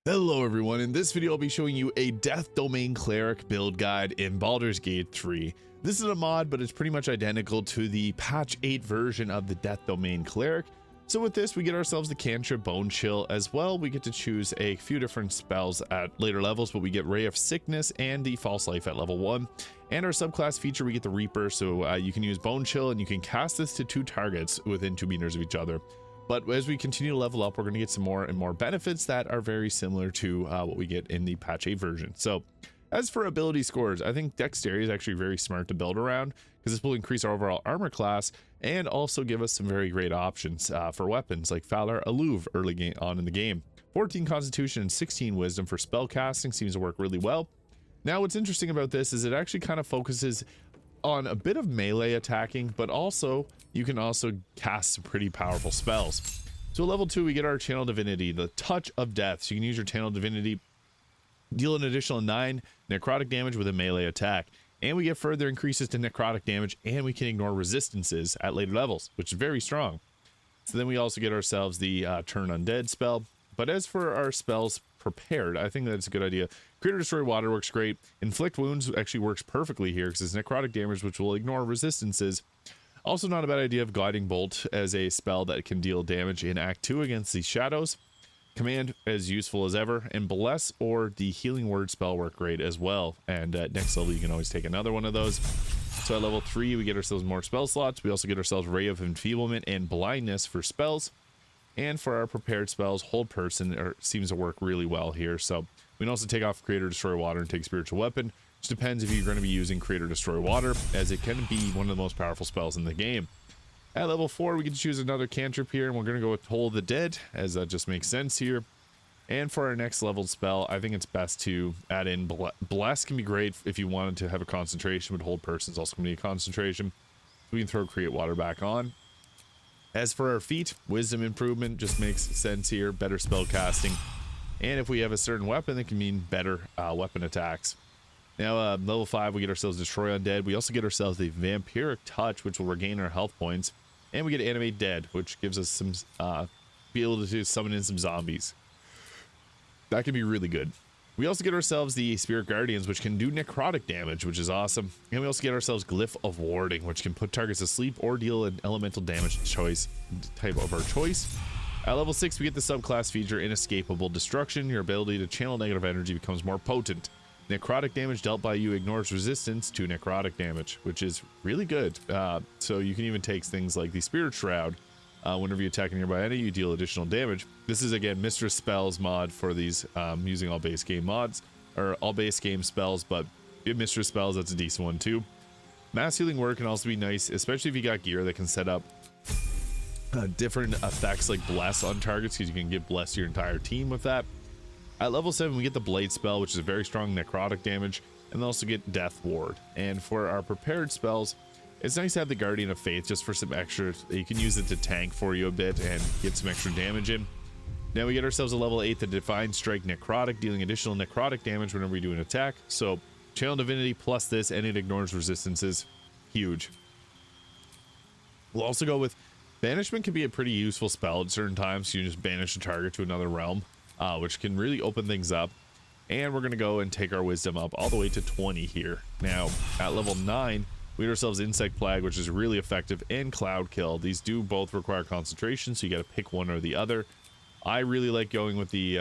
Hello everyone, in this video I'll be showing you a Death Domain Cleric build guide in Baldur's Gate 3. This is a mod, but it's pretty much identical to the patch 8 version of the Death Domain Cleric. So with this, we get ourselves the cantrip Bone Chill as well. We get to choose a few different spells at later levels, but we get Ray of Sickness and the False Life at level 1. And our subclass feature, we get the Reaper, so you can use Bone Chill and you can cast this to 2 targets within 2 meters of each other. But as we continue to level up, we're going to get some more and more benefits that are very similar to what we get in the patch 8 version. So as for ability scores, I think Dexterity is actually very smart to build around because this will increase our overall armor class and also give us some very great options for weapons like Falar Alluve early on in the game. 14 Constitution and 16 Wisdom for spell casting seems to work really well. Now what's interesting about this is it actually kind of focuses on a bit of melee attacking, but also you can also cast some pretty powerful spells. So at level 2 we get our Channel Divinity, the Touch of Death. So you can use your Channel Divinity, deal an additional 9 necrotic damage with a melee attack, and we get further increases to necrotic damage, and we can ignore resistances at later levels, which is very strong. So then we also get ourselves the Turn Undead spell. But as for our spells prepared, I think that's a good idea. Create or Destroy Water works great. Inflict Wounds actually works perfectly here because it's necrotic damage, which will ignore resistances. Also not a bad idea of Guiding Bolt as a spell that can deal damage in Act 2 against the shadows. Command as useful as ever, and Bless or the Healing Word spell work great as well. And at next level you can always take another one of those. So at level 3 we get ourselves more spell slots. We also get ourselves Ray of Enfeeblement and Blindness for spells. And for our prepared spells, Hold Person seems to work really well here. So we can also take off Create or Destroy Water and take Spiritual Weapon. Which depends if you're going to be using Create or Destroy Water, as it can be one of the most powerful spells in the game. At level 4, we get to choose another cantrip here, and we're going to go with Toll of the Dead, as that just makes sense here. And for our next leveled spell, I think it's best to add in Bless. Can be great if you wanted to have a concentration, but Hold Person is also going to be a concentration. We can throw Create Water back on. As for our feat, Wisdom improvement just makes sense here, better spell casting. And if we have a certain weapon, it can mean better weapon attacks. Now, level 5, we get ourselves Destroy Undead. We also get ourselves the Vampiric Touch, which will regain our health points. And we get Animate Dead, which gives us some, be able to summon in some zombies. That can be really good. We also get ourselves the Spirit Guardians, which can do necrotic damage, which is awesome. And we also get ourselves Glyph of Warding, which can put targets to sleep or deal an elemental damage type of our choice. At level 6, we get the subclass feature Inescapable Destruction. Your ability to channel negative energy becomes more potent. Necrotic damage dealt by you ignores resistance to necrotic damage, which is really good. So you can even take things like the Spirit Shroud. Whenever you attack a nearby enemy, you deal additional damage. This is again Mistress Spells mod for these using all base game mods, or all base game spells, but if you have Mistress Spells, that's a decent one too. Mass Healing Word can also be nice, especially if you got gear that can set up different effects like Bless on targets, because you can give Bless to your entire team with that. At level 7, we get the Blade spell, which is a very strong necrotic damage, and then also get Death Ward. And for our prepared spells, it's nice to have the Guardian of Faith just for some extra. You can use it to tank for you a bit and get some extra damage in. Now we get ourselves a level 8, the Divine Strike Necrotic, dealing additional necrotic damage whenever we do an attack. So Channel Divinity plus this, and it ignores resistances. Huge. We'll also go with Banishment. Can be a pretty useful spell at certain times. So you just banish a target to another realm, which can really open things up. And we're going to go and take our Wisdom up all the way to 20 here. Now at level 9, we get ourselves Insect Plague, which is really effective, and Cloud Kill. These do both require concentration, so you got to pick one or the other. I really like going with the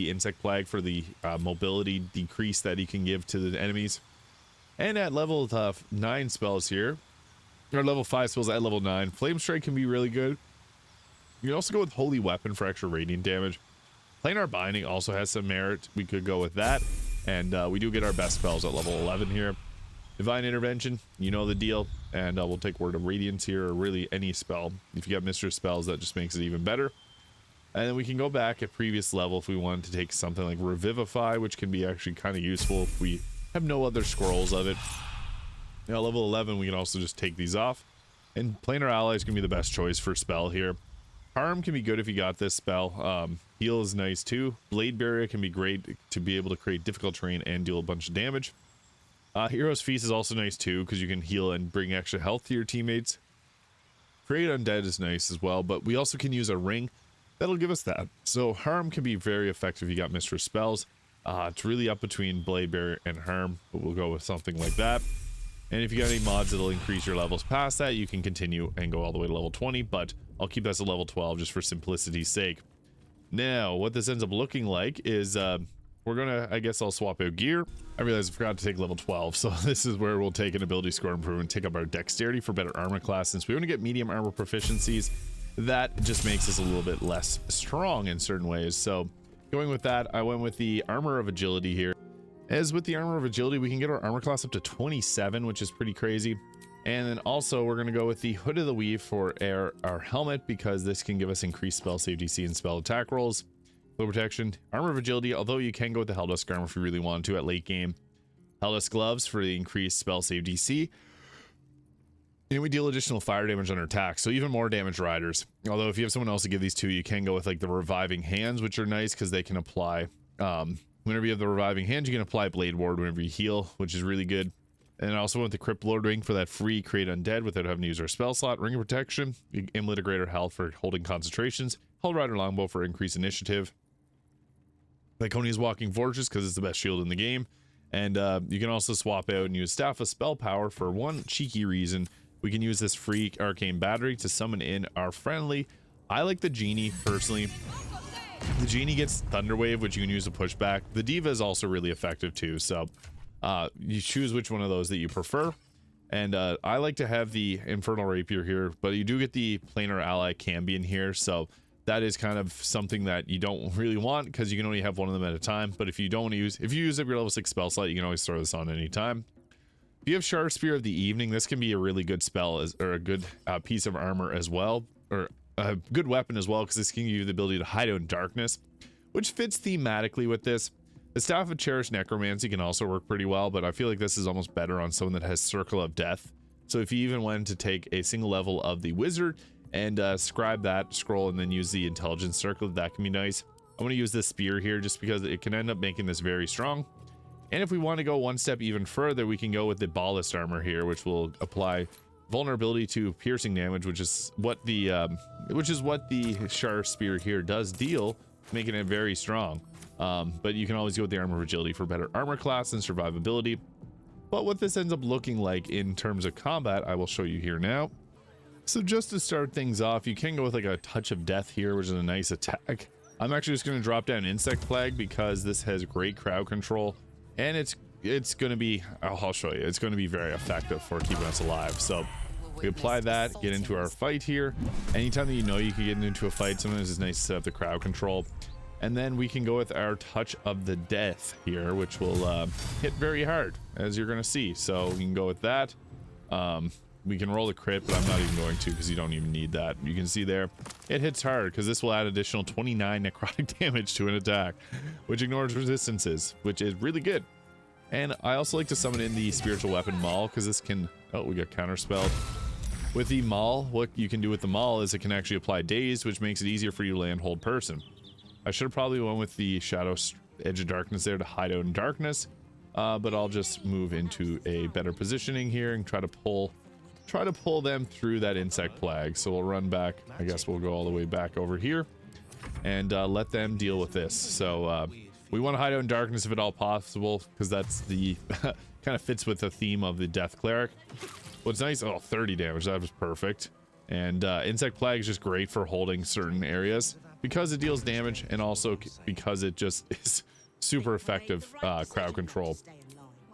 Insect Plague for the mobility decrease that you can give to the enemies. And at level 9 spells here, or level 5 spells at level 9, Flame Strike can be really good. You can also go with Holy Weapon for extra radiant damage. Planar Binding also has some merit. We could go with that. And we do get our best spells at level 11 here. Divine Intervention, you know the deal. And we'll take Word of Radiance here, or really any spell. If you got Mistress Spells, that just makes it even better. And then we can go back at previous level if we wanted to take something like Revivify, which can be actually kind of useful if we have no other scrolls of it. Now level 11, we can also just take these off. And Planar Allies can be the best choice for spell here. Harm can be good if you got this spell. Heal is nice too. Blade Barrier can be great to be able to create difficult terrain and deal a bunch of damage. Hero's Feast is also nice too, because you can heal and bring extra health to your teammates. Create Undead is nice as well, but we also can use a ring that'll give us that. So harm can be very effective if you got mistress spells. It's really up between blade barrier and harm, but we'll go with something like that. And if you got any mods that'll increase your levels past that, you can continue and go all the way to level 20, but I'll keep that to level 12 just for simplicity's sake. Now, what this ends up looking like is we're gonna, I guess I'll swap out gear. I realized I forgot to take level 12, so this is where we'll take an ability score improvement, take up our dexterity for better armor class. Since we want to get medium armor proficiencies, that just makes us a little bit less strong in certain ways. So going with that, I went with the armor of agility here. As with the armor of agility, we can get our armor class up to 27, which is pretty crazy. And then also we're going to go with the hood of the weave for our helmet, because this can give us increased spell save DC and spell attack rolls. Flow protection, armor of agility, although you can go with the Helldusk armor if you really want to at late game. Helldusk gloves for the increased spell save DC. And we deal additional fire damage on our attack, so even more damage riders. Although if you have someone else to give these to, you can go with like the reviving hands, which are nice because they can apply whenever you have the reviving hands, you can apply blade ward whenever you heal, which is really good. And I also went with the Crypt Lord ring for that free create undead without having to use our spell slot. Ring of protection, Amulet of greater health for holding concentrations. Hell Rider longbow for increased initiative. Lyconia's walking fortress because it's the best shield in the game. And you can also swap out and use Staff of Spell Power for one cheeky reason. We can use this free arcane battery to summon in our friendly. I like the genie personally. The genie gets Thunderwave, which you can use to push back. The diva is also really effective too, so you choose which one of those that you prefer. And I like to have the Infernal Rapier here, but you do get the planar ally Cambion here, so that is kind of something that you don't really want because you can only have one of them at a time. But if you don't use, if you use up your level 6 spell slot, you can always throw this on any time. If you have Sharp Spear of the Evening, this can be a really good spell or a good piece of armor as well, or a good weapon as well, because this can give you the ability to hide out in darkness, which fits thematically with this. The Staff of Cherished Necromancy can also work pretty well, but I feel like this is almost better on someone that has Circle of Death. So if you even went to take a single level of the Wizard and scribe that scroll and then use the Intelligence Circle, that can be nice. I'm going to use this spear here just because it can end up making this very strong. And if we want to go one step even further, we can go with the Ballast Armor here, which will apply vulnerability to piercing damage, which is what the Sharp Spear here does deal, making it very strong. But you can always go with the Armor of Agility for better armor class and survivability. But what this ends up looking like in terms of combat, I will show you here now. So just to start things off, you can go with like a Touch of Death here, which is a nice attack. I'm actually just going to drop down Insect Plague because this has great crowd control, and it's going to be, I'll show you, it's going to be very effective for keeping us alive. So we apply that, get into our fight here. Anytime that you know you can get into a fight, sometimes it's nice to set up the crowd control. And then we can go with our Touch of the Death here, which will hit very hard, as you're going to see. So we can go with that. We can roll a crit, but I'm not even going to because you don't even need that. You can see there, it hits hard because this will add additional 29 necrotic damage to an attack, which ignores resistances, which is really good. And I also like to summon in the Spiritual Weapon Maul because this can, oh, we got counterspelled. With the Maul, what you can do with the Maul is it can actually apply Daze, which makes it easier for you to land hold person. I should have probably went with the Shadow Edge of Darkness there to hide out in darkness, but I'll just move into a better positioning here and try to pull them through that Insect Plague. So we'll run back. I guess we'll go all the way back over here and let them deal with this. So we want to hide out in darkness if at all possible, because that's the kind of fits with the theme of the Death Cleric. What's nice, oh, 30 damage, that was perfect. And Insect Plague is just great for holding certain areas because it deals damage, and also because it just is super effective crowd control.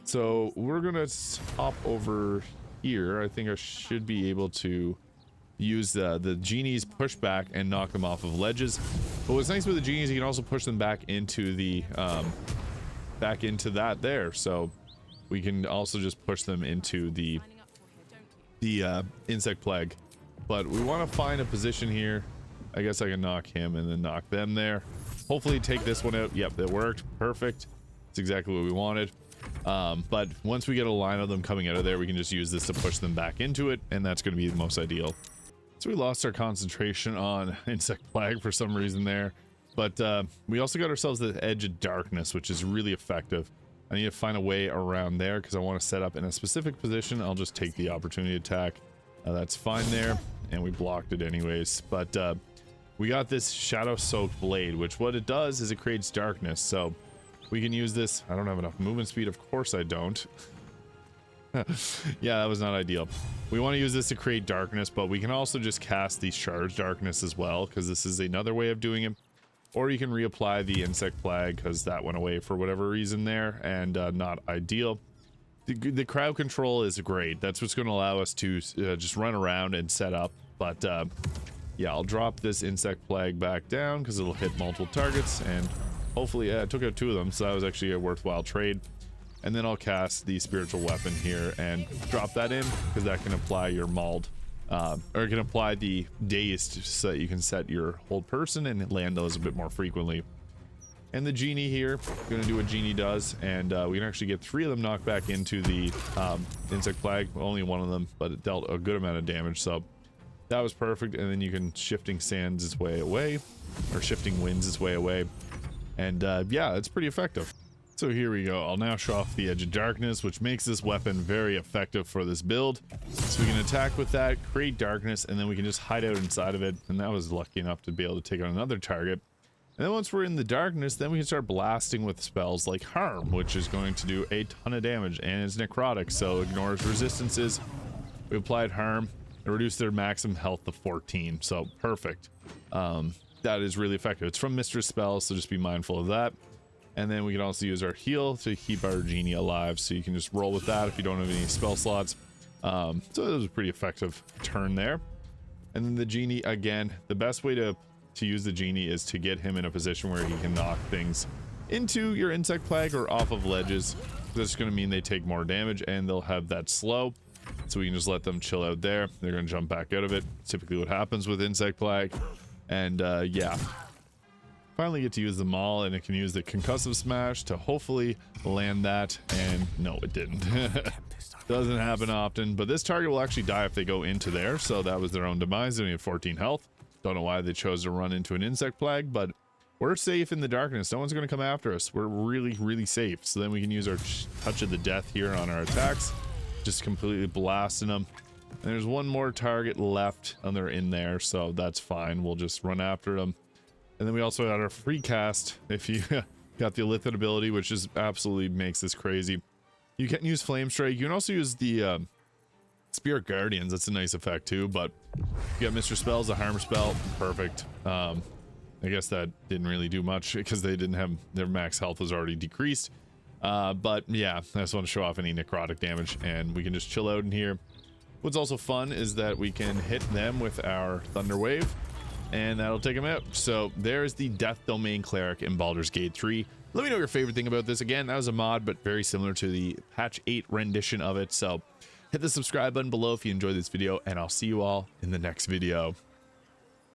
So we're gonna hop over here. I think I should be able to use the genie's pushback and knock them off of ledges. But what's nice with the genies, you can also push them back into the that there. So we can also just push them into the Insect Plague. But we want to find a position here. I guess I can knock him and then knock them there. Hopefully take this one out. Yep, that worked. Perfect. It's exactly what we wanted. But once we get a line of them coming out of there, we can just use this to push them back into it, and that's going to be the most ideal. So we lost our concentration on Insect Plague for some reason there, but we also got ourselves the Edge of Darkness, which is really effective. I need to find a way around there because I want to set up in a specific position. I'll just take the opportunity attack. That's fine there, and we blocked it anyways. But we got this shadow soaked blade, which what it does is it creates darkness. So we can use this. I don't have enough movement speed. Of course I don't. Yeah, that was not ideal. We want to use this to create darkness, but we can also just cast the charge darkness as well, because this is another way of doing it. Or you can reapply the insect plague, because that went away for whatever reason there, and not ideal. The crowd control is great. That's what's going to allow us to just run around and set up. But yeah, I'll drop this insect plague back down because it'll hit multiple targets, and hopefully, I took out 2 of them, so that was actually a worthwhile trade. And then I'll cast the spiritual weapon here and drop that in, because that can apply your mauled, or it can apply the dazed, so that you can set your hold person and land those a bit more frequently. And the genie here, gonna do what genie does, and we can actually get 3 of them knocked back into the insect plague. Only 1 of them, but it dealt a good amount of damage, so that was perfect. And then you can shifting sands its way away, or shifting winds its way away, and yeah, it's pretty effective. So here we go. I'll now show off the Edge of Darkness, which makes this weapon very effective for this build. So we can attack with that, create darkness, and then we can just hide out inside of it. And that was lucky enough to be able to take on another target. And then once we're in the darkness, then we can start blasting with spells like Harm, which is going to do a ton of damage, and it's necrotic, so ignores resistances. We applied Harm and reduced their maximum health to 14, so perfect. That is really effective. It's from Mistress Spells, so just be mindful of that. And then we can also use our heal to keep our genie alive, so you can just roll with that if you don't have any spell slots. So it was a pretty effective turn there. And then the genie, again, the best way to use the genie is to get him in a position where he can knock things into your insect plague or off of ledges. That's going to mean they take more damage, and they'll have that slow, so we can just let them chill out there. They're going to jump back out of it. Typically what happens with insect plague. And yeah, finally get to use them all, and it can use the concussive smash to hopefully land that. And no, it didn't. Doesn't happen often, but this target will actually die if they go into there, so that was their own demise. They only have 14 health. Don't know why they chose to run into an insect plague, but we're safe in the darkness. No one's going to come after us. We're really safe. So then we can use our touch of the death here on our attacks, just completely blasting them. And there's 1 more target left, and they're in there, so that's fine. We'll just run after them. And then we also got our free cast if you got the Illithid ability, which is absolutely makes this crazy. You can use Flame Strike. You can also use the Spirit Guardians. That's a nice effect too, but you got Mr. Spells, a Harm spell, perfect. I guess that didn't really do much because they didn't have their max health was already decreased. But yeah, I just want to show off any necrotic damage, and we can just chill out in here. What's also fun is that we can hit them with our Thunder Wave, and that'll take them out. So there's the Death Domain Cleric in Baldur's Gate 3. Let me know your favorite thing about this. Again, that was a mod, but very similar to the patch 8 rendition of it. So hit the subscribe button below if you enjoyed this video, and I'll see you all in the next video.